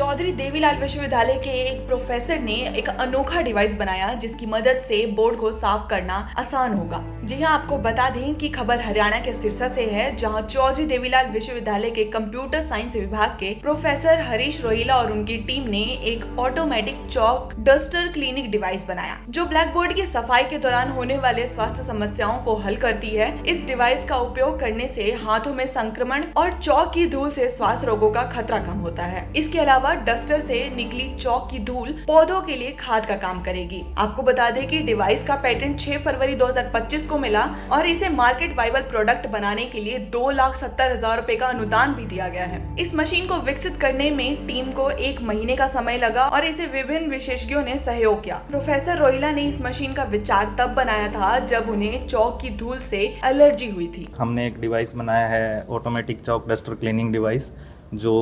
चौधरी देवीलाल विश्वविद्यालय के एक प्रोफेसर ने एक अनोखा डिवाइस बनाया जिसकी मदद से बोर्ड को साफ करना आसान होगा। जी हां, आपको बता दें कि खबर हरियाणा के सिरसा से है, जहां चौधरी देवीलाल विश्वविद्यालय के कंप्यूटर साइंस विभाग के प्रोफेसर हरीश रोहिला और उनकी टीम ने एक ऑटोमेटिक चौक डस्टर क्लीनिक डिवाइस बनाया जो ब्लैक बोर्ड की सफाई के दौरान होने वाले स्वास्थ्य समस्याओं को हल करती है। इस डिवाइस का उपयोग करने से हाथों में संक्रमण और चौक की धूल से श्वास रोगों का खतरा कम होता है। इसके अलावा डस्टर से निकली चौक की धूल पौधों के लिए खाद का काम करेगी। आपको बता दें कि डिवाइस का पेटेंट 6 फरवरी 2025 को मिला और इसे मार्केट वाइबल प्रोडक्ट बनाने के लिए 2,70,000 रुपए का अनुदान भी दिया गया है। इस मशीन को विकसित करने में टीम को 1 महीने का समय लगा और इसे विभिन्न विशेषज्ञों ने सहयोग किया। प्रोफेसर रोहिला ने इस मशीन का विचार तब बनाया था जब उन्हें चौक की धूल से एलर्जी हुई थी। हमने एक डिवाइस बनाया है ऑटोमेटिक चौक डस्टर क्लीनिंग डिवाइस, जो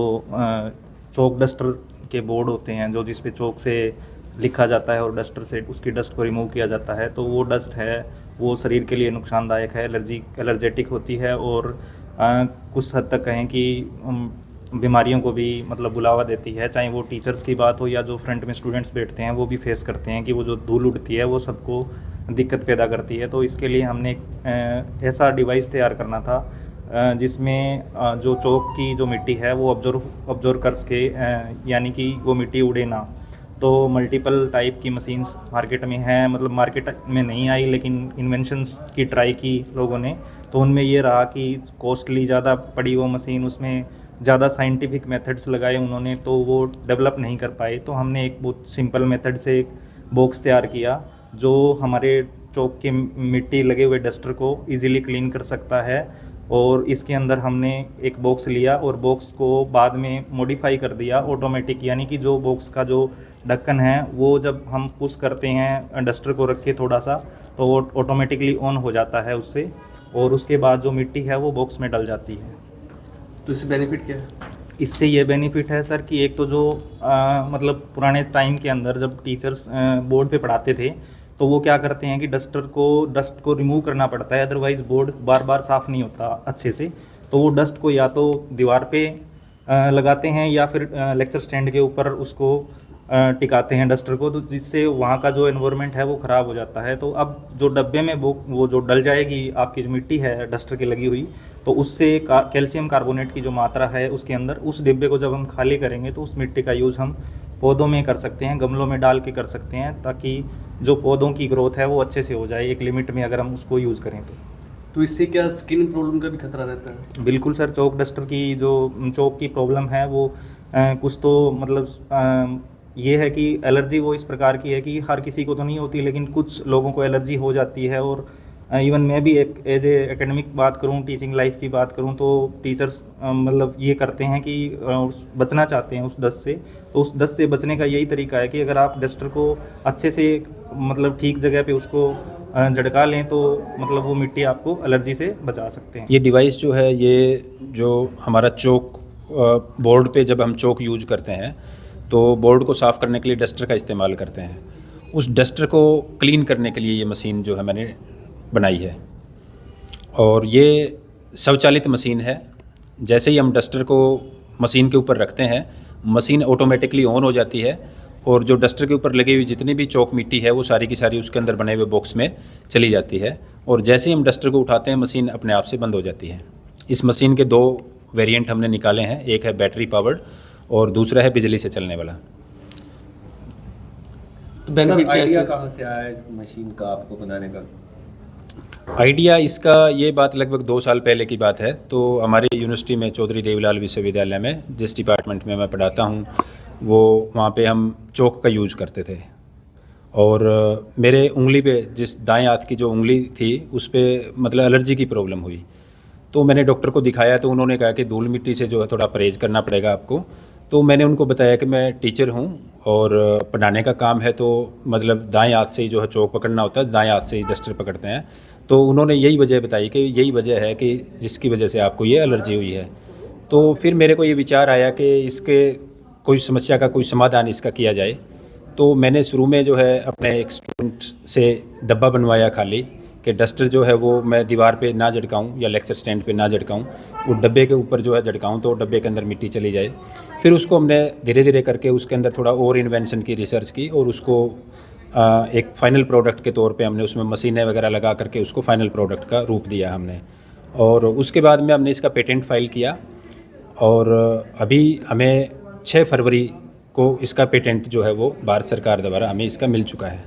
चौक डस्टर के बोर्ड होते हैं जो जिस पे चौक से लिखा जाता है और डस्टर से उसकी डस्ट को रिमूव किया जाता है, तो वो डस्ट है वो शरीर के लिए नुकसानदायक है, एलर्जेटिक होती है और कुछ हद तक कहें कि बीमारियों को भी मतलब बुलावा देती है। चाहे वो टीचर्स की बात हो या जो फ्रंट में स्टूडेंट्स बैठते हैं वो भी फेस करते हैं कि वो जो धूल उड़ती है वो सबको दिक्कत पैदा करती है। तो इसके लिए हमने एक ऐसा डिवाइस तैयार करना था जिसमें जो चौक की जो मिट्टी है वो ऑब्जर्व कर सके, यानी कि वो मिट्टी उड़े ना। तो मल्टीपल टाइप की मशीन्स मार्केट में हैं, मतलब मार्केट में नहीं आई लेकिन इन्वेंशंस की ट्राई की लोगों ने, तो उनमें ये रहा कि कॉस्टली ज़्यादा पड़ी वो मशीन, उसमें ज़्यादा साइंटिफिक मेथड्स लगाए उन्होंने तो वो डेवलप नहीं कर पाए। तो हमने एक बहुत सिंपल मेथड से एक बॉक्स तैयार किया जो हमारे चौक के मिट्टी लगे हुए डस्टर को इजीली क्लीन कर सकता है। और इसके अंदर हमने एक बॉक्स लिया और बॉक्स को बाद में मॉडिफाई कर दिया ऑटोमेटिक, यानी कि जो बॉक्स का जो ढक्कन है वो जब हम पुश करते हैं डस्टर को रख के थोड़ा सा तो वो ऑटोमेटिकली ऑन हो जाता है उससे, और उसके बाद जो मिट्टी है वो बॉक्स में डल जाती है। तो इससे बेनिफिट क्या है? इससे ये बेनिफिट है सर कि एक तो जो मतलब पुराने टाइम के अंदर जब टीचर्स बोर्ड पे पढ़ाते थे तो वो क्या करते हैं कि डस्ट को रिमूव करना पड़ता है, अदरवाइज़ बोर्ड बार बार साफ़ नहीं होता अच्छे से। तो वो डस्ट को या तो दीवार पे लगाते हैं या फिर लेक्चर स्टैंड के ऊपर उसको टिकाते हैं डस्टर को, तो जिससे वहाँ का जो एनवायरनमेंट है वो ख़राब हो जाता है। तो अब जो डब्बे में वो जो डल जाएगी आपकी जो मिट्टी है डस्टर की लगी हुई, तो उससे कैल्शियम कार्बोनेट की जो मात्रा है उसके अंदर, उस डिब्बे को जब हम खाली करेंगे तो उस मिट्टी का यूज़ हम पौधों में कर सकते हैं, गमलों में डाल के कर सकते हैं, ताकि जो पौधों की ग्रोथ है वो अच्छे से हो जाए एक लिमिट में अगर हम उसको यूज़ करें तो इससे क्या स्किन प्रॉब्लम का भी खतरा रहता है? बिल्कुल सर, चौक डस्टर की जो चौक की प्रॉब्लम है वो कुछ तो मतलब ये है कि एलर्जी वो इस प्रकार की है कि हर किसी को तो नहीं होती, लेकिन कुछ लोगों को एलर्जी हो जाती है। और इवन मैं भी एक एज ए एकेडमिक बात करूं, टीचिंग लाइफ की बात करूं, तो टीचर्स मतलब ये करते हैं कि बचना चाहते हैं उस डस्ट से। तो उस डस्ट से बचने का यही तरीका है कि अगर आप डस्टर को अच्छे से मतलब ठीक जगह पे उसको झटका लें तो मतलब वो मिट्टी आपको एलर्जी से बचा सकते हैं। ये डिवाइस जो है, ये जो हमारा चौक बोर्ड पे जब हम चौक यूज करते हैं तो बोर्ड को साफ़ करने के लिए डस्टर का इस्तेमाल करते हैं। उस डस्टर को क्लीन करने के लिए ये मशीन जो है मैंने बनाई है, और ये स्वचालित मशीन है। जैसे ही हम डस्टर को मशीन के ऊपर रखते हैं, मशीन ऑटोमेटिकली ऑन हो जाती है और जो डस्टर के ऊपर लगी हुई जितनी भी चौक मिट्टी है वो सारी की सारी उसके अंदर बने हुए बॉक्स में चली जाती है, और जैसे ही हम डस्टर को उठाते हैं मशीन अपने आप से बंद हो जाती है। इस मशीन के 2 वेरिएंट हमने निकाले हैं, एक है बैटरी पावर्ड और दूसरा है बिजली से चलने वाला। तो बेनिफिट आइडिया कहाँ से आया इस मशीन का आपको बनाने का? आइडिया इसका, ये बात लगभग 2 साल पहले की बात है। तो हमारी यूनिवर्सिटी में चौधरी देवीलाल विश्वविद्यालय में जिस डिपार्टमेंट में मैं पढ़ाता हूँ वो वहाँ पे हम चौक का यूज करते थे, और मेरे उंगली पे जिस दाएं हाथ की जो उंगली थी उस पर मतलब एलर्जी की प्रॉब्लम हुई। तो मैंने डॉक्टर को दिखाया तो उन्होंने कहा कि धूल मिट्टी से जो है थोड़ा परहेज करना पड़ेगा आपको। तो मैंने उनको बताया कि मैं टीचर हूँ और पढ़ाने का काम है, तो मतलब दाएं हाथ से ही जो है चौक पकड़ना होता है, दाएं हाथ से ही डस्टर पकड़ते हैं। तो उन्होंने यही वजह बताई कि यही वजह है कि जिसकी वजह से आपको ये एलर्जी हुई है। तो फिर मेरे को ये विचार आया कि इसके कोई समस्या का कोई समाधान इसका किया जाए। तो मैंने शुरू में जो है अपने एक स्टूडेंट से डब्बा बनवाया खाली कि डस्टर जो है वो मैं दीवार पे ना झटकाऊँ या लेक्चर स्टैंड पे ना झटकाऊँ, वो डब्बे के ऊपर जो है झटकाऊँ तो डब्बे के अंदर मिट्टी चली जाए। फिर उसको हमने धीरे धीरे करके उसके अंदर थोड़ा और इन्वेंशन की रिसर्च की और उसको एक फाइनल प्रोडक्ट के तौर पे हमने उसमें मशीनें वगैरह लगा करके उसको फाइनल प्रोडक्ट का रूप दिया हमने। और उसके बाद में हमने इसका पेटेंट फाइल किया और अभी हमें 6 फरवरी को इसका पेटेंट जो है वो भारत सरकार द्वारा हमें इसका मिल चुका है।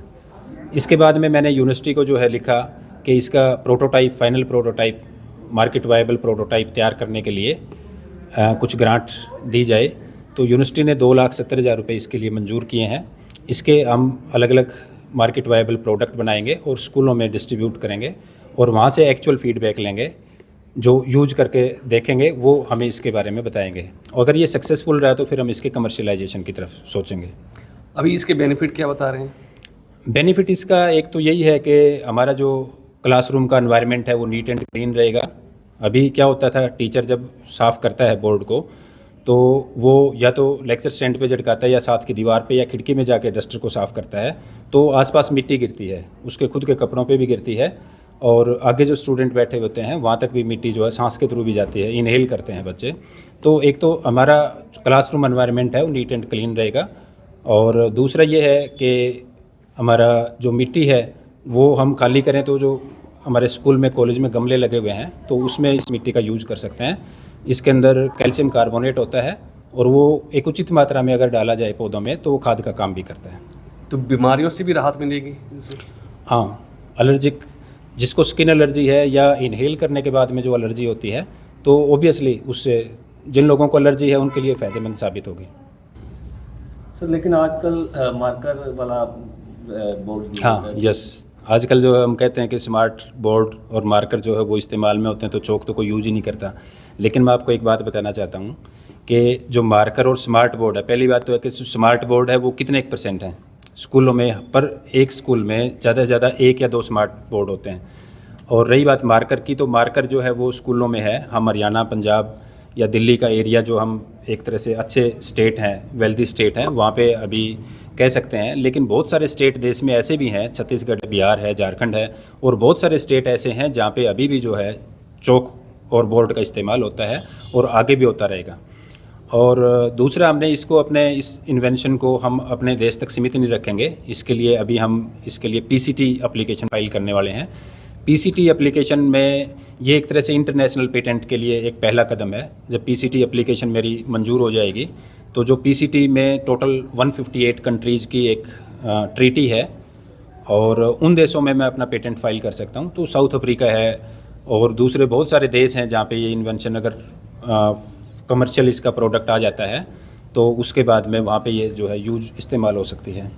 इसके बाद में मैंने यूनिवर्सिटी को जो है लिखा कि इसका prototype, final prototype, market viable prototype तैयार करने के लिए कुछ ग्रांट दी जाए। तो यूनिवर्सिटी ने 2,70,000 रुपये इसके लिए मंजूर किए हैं। इसके हम अलग अलग मार्केट वायबल प्रोडक्ट बनाएंगे और स्कूलों में डिस्ट्रीब्यूट करेंगे और वहाँ से एक्चुअल फीडबैक लेंगे, जो यूज करके देखेंगे वो हमें इसके बारे में बताएंगे। अगर ये सक्सेसफुल रहा तो फिर हम इसके कमर्शियलाइजेशन की तरफ सोचेंगे। अभी इसके बेनिफिट क्या बता रहे हैं? बेनिफिट इसका एक तो यही है कि हमारा जो क्लासरूम का एनवायरनमेंट है वो नीट एंड क्लीन रहेगा। अभी क्या होता था, टीचर जब साफ़ करता है बोर्ड को तो वो या तो लेक्चर स्टैंड पे झटकाता है या साथ की दीवार पे या खिड़की में जाके डस्टर को साफ़ करता है, तो आसपास मिट्टी गिरती है, उसके खुद के कपड़ों पे भी गिरती है और आगे जो स्टूडेंट बैठे होते हैं वहाँ तक भी मिट्टी जो है सांस के थ्रू भी जाती है, इनहेल करते हैं बच्चे। तो एक तो हमारा क्लासरूम एनवायरनमेंट है वो नीट एंड क्लीन रहेगा और दूसरा ये है कि हमारा जो मिट्टी है वो हम खाली करें तो जो हमारे स्कूल में, कॉलेज में गमले लगे हुए हैं तो उसमें इस मिट्टी का यूज़ कर सकते हैं। इसके अंदर कैल्शियम कार्बोनेट होता है और वो एक उचित मात्रा में अगर डाला जाए पौधों में तो वो खाद का काम भी करता है। तो बीमारियों से भी राहत मिलेगी इससे? हाँ, एलर्जिक, जिसको स्किन एलर्जी है या इनहेल करने के बाद में जो एलर्जी होती है तो ओबियसली उससे जिन लोगों को एलर्जी है उनके लिए फ़ायदेमंद साबित होगी। सर लेकिन आजकल मार्कर वाला बोर्ड हाँ, यस, आजकल जो है हम कहते हैं कि स्मार्ट बोर्ड और मार्कर जो है वो इस्तेमाल में होते हैं तो चौक तो कोई यूज ही नहीं करता। लेकिन मैं आपको एक बात बताना चाहता हूँ कि जो मार्कर और स्मार्ट बोर्ड है, पहली बात तो है कि स्मार्ट बोर्ड है वो कितने % हैं स्कूलों में, पर एक स्कूल में ज़्यादा से ज़्यादा 1 या 2 स्मार्ट बोर्ड होते हैं। और रही बात मार्कर की, तो मार्कर जो है वो स्कूलों में है, हम हरियाणा, पंजाब या दिल्ली का एरिया जो हम एक तरह से अच्छे स्टेट हैं, वेल्दी स्टेट हैं, वहाँ पे अभी कह सकते हैं। लेकिन बहुत सारे स्टेट देश में ऐसे भी हैं, छत्तीसगढ़, बिहार है, झारखंड है और बहुत सारे स्टेट ऐसे हैं जहाँ पे अभी भी जो है चौक और बोर्ड का इस्तेमाल होता है और आगे भी होता रहेगा। और दूसरा, हमने इसको अपने इस इन्वेंशन को हम अपने देश तक सीमित नहीं रखेंगे। इसके लिए अभी हम इसके लिए PCT एप्लीकेशन फाइल करने वाले हैं। PCT एप्लीकेशन में ये एक तरह से इंटरनेशनल पेटेंट के लिए एक पहला कदम है। जब PCT एप्लीकेशन मेरी मंजूर हो जाएगी तो जो PCT में टोटल 158 कंट्रीज़ की एक ट्रीटी है और उन देशों में मैं अपना पेटेंट फाइल कर सकता हूँ। तो साउथ अफ्रीका है और दूसरे बहुत सारे देश हैं जहाँ पे ये इन्वेंशन अगर कमर्शियल इसका प्रोडक्ट आ जाता है तो उसके बाद में वहाँ पे ये जो है यूज इस्तेमाल हो सकती है।